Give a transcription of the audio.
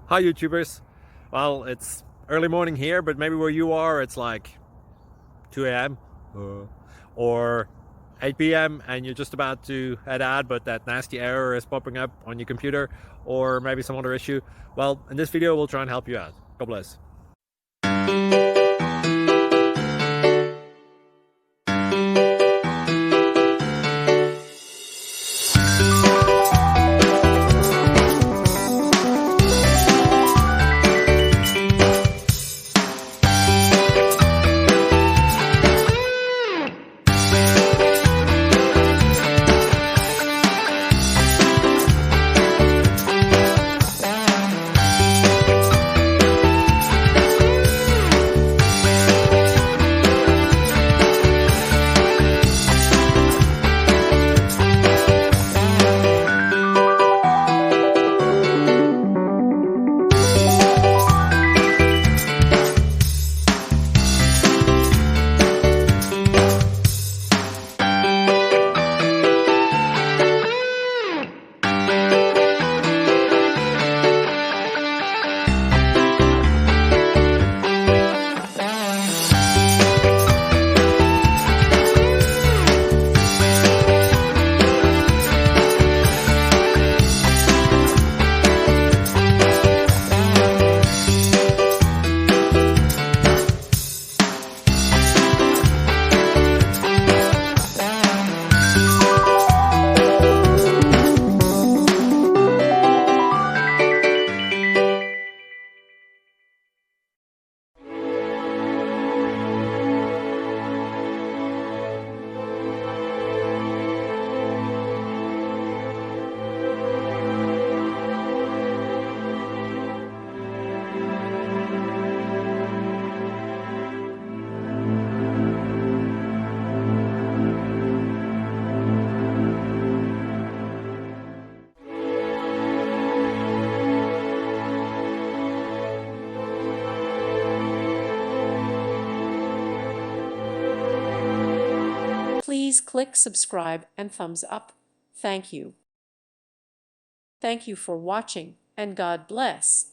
Hi YouTubers. Well, it's early morning here, but maybe where you are it's like 2 a.m. or 8 p.m. and you're just about to head out, but that nasty error is popping up on your computer, or maybe some other issue. Well, in this video we'll try and help you out. God bless. Please click subscribe and thumbs up. Thank you. Thank you for watching, and God bless.